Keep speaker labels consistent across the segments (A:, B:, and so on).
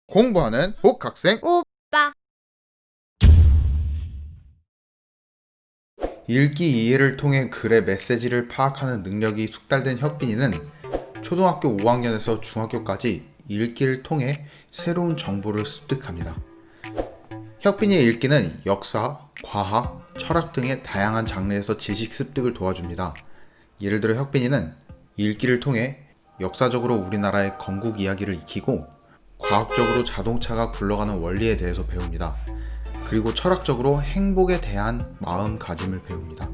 A: 공부하는 복학생
B: 오빠.
A: 읽기 이해를 통해 글의 메시지를 파악하는 능력이 숙달된 혁빈이는 초등학교 5학년에서 중학교까지 읽기를 통해 새로운 정보를 습득합니다. 혁빈이의 읽기는 역사, 과학, 철학 등의 다양한 장르에서 지식 습득을 도와줍니다. 예를 들어 혁빈이는 읽기를 통해 역사적으로 우리나라의 건국 이야기를 익히고 과학적으로 자동차가 굴러가는 원리에 대해서 배웁니다. 그리고 철학적으로 행복에 대한 마음가짐을 배웁니다.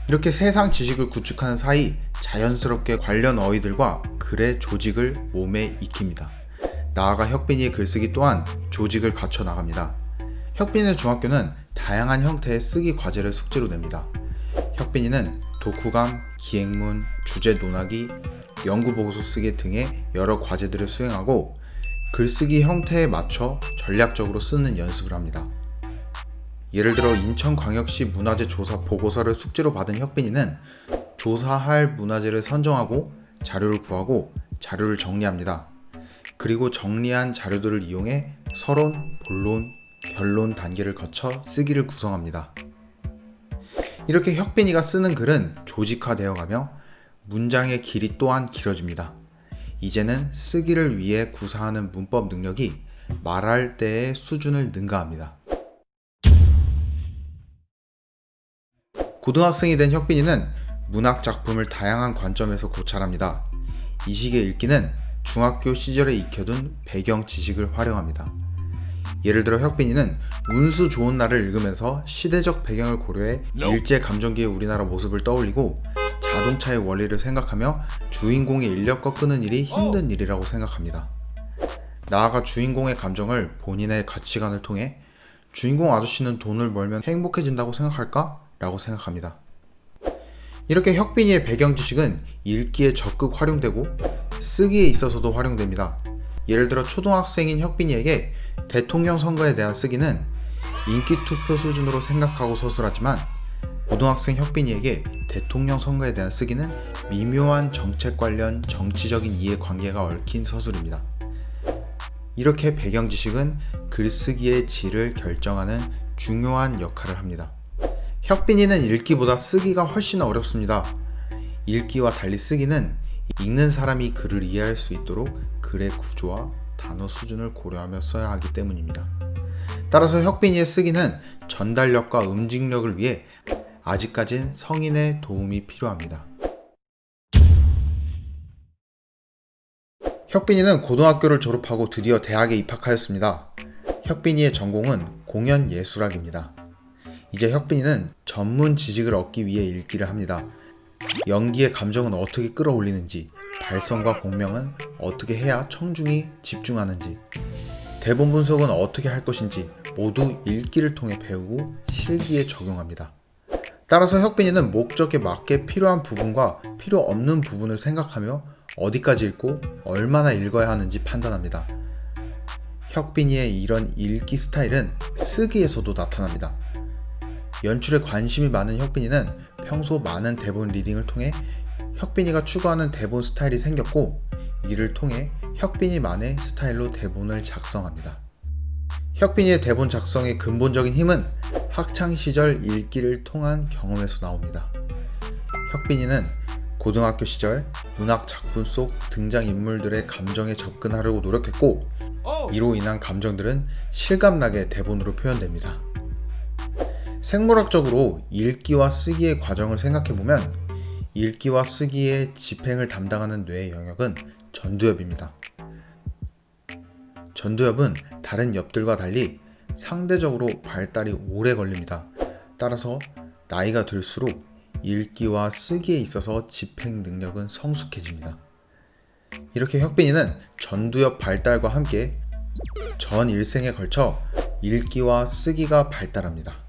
A: 이렇게 세상 지식을 구축하는 사이 자연스럽게 관련 어휘들과 글의 조직을 몸에 익힙니다. 나아가 혁빈이의 글쓰기 또한 조직을 갖춰 나갑니다. 혁빈이의 중학교는 다양한 형태의 쓰기 과제를 숙제로 냅니다. 혁빈이는 독후감, 기행문, 주제 논하기, 연구보고서 쓰기 등의 여러 과제들을 수행하고 글쓰기 형태에 맞춰 전략적으로 쓰는 연습을 합니다. 예를 들어 인천광역시 문화재 조사 보고서를 숙제로 받은 혁빈이는 조사할 문화재를 선정하고 자료를 구하고 자료를 정리합니다. 그리고 정리한 자료들을 이용해 서론, 본론, 결론 단계를 거쳐 쓰기를 구성합니다. 이렇게 혁빈이가 쓰는 글은 조직화되어 가며 문장의 길이 또한 길어집니다. 이제는 쓰기를 위해 구사하는 문법 능력이 말할 때의 수준을 능가합니다. 고등학생이 된 혁빈이는 문학 작품을 다양한 관점에서 고찰합니다. 이 시기의 읽기는 중학교 시절에 익혀둔 배경 지식을 활용합니다. 예를 들어 혁빈이는 운수 좋은 날을 읽으면서 시대적 배경을 고려해 일제감정기의 우리나라 모습을 떠올리고 자동차의 원리를 생각하며 주인공의 인력 꺾는 일이 힘든 일이라고 생각합니다. 나아가 주인공의 감정을 본인의 가치관을 통해 주인공 아저씨는 돈을 벌면 행복해진다고 생각할까? 라고 생각합니다. 이렇게 혁빈이의 배경 지식은 읽기에 적극 활용되고 쓰기에 있어서도 활용됩니다. 예를 들어 초등학생인 혁빈이에게 대통령 선거에 대한 쓰기는 인기 투표 수준으로 생각하고 서술하지만 고등학생 혁빈이에게 대통령 선거에 대한 쓰기는 미묘한 정책 관련 정치적인 이해관계가 얽힌 서술입니다. 이렇게 배경 지식은 글쓰기의 질을 결정하는 중요한 역할을 합니다. 혁빈이는 읽기보다 쓰기가 훨씬 어렵습니다. 읽기와 달리 쓰기는 읽는 사람이 글을 이해할 수 있도록 글의 구조와 단어 수준을 고려하며 써야 하기 때문입니다. 따라서 혁빈이의 쓰기는 전달력과 음직력을 위해 아직까진 성인의 도움이 필요합니다. 혁빈이는 고등학교를 졸업하고 드디어 대학에 입학하였습니다. 혁빈이의 전공은 공연예술학입니다. 이제 혁빈이는 전문 지식을 얻기 위해 읽기를 합니다. 연기의 감정은 어떻게 끌어올리는지, 발성과 공명은 어떻게 해야 청중이 집중하는지, 대본 분석은 어떻게 할 것인지 모두 읽기를 통해 배우고 실기에 적용합니다. 따라서 혁빈이는 목적에 맞게 필요한 부분과 필요 없는 부분을 생각하며 어디까지 읽고 얼마나 읽어야 하는지 판단합니다. 혁빈이의 이런 읽기 스타일은 쓰기에서도 나타납니다. 연출에 관심이 많은 혁빈이는 평소 많은 대본 리딩을 통해 혁빈이가 추구하는 대본 스타일이 생겼고 이를 통해 혁빈이만의 스타일로 대본을 작성합니다. 혁빈이의 대본 작성의 근본적인 힘은 학창시절 읽기를 통한 경험에서 나옵니다. 혁빈이는 고등학교 시절 문학 작품 속 등장인물들의 감정에 접근하려고 노력했고 이로 인한 감정들은 실감나게 대본으로 표현됩니다. 생물학적으로 읽기와 쓰기의 과정을 생각해보면 읽기와 쓰기의 집행을 담당하는 뇌의 영역은 전두엽입니다. 전두엽은 다른 엽들과 달리 상대적으로 발달이 오래 걸립니다. 따라서 나이가 들수록 읽기와 쓰기에 있어서 집행 능력은 성숙해집니다. 이렇게 혁빈이는 전두엽 발달과 함께 전 일생에 걸쳐 읽기와 쓰기가 발달합니다.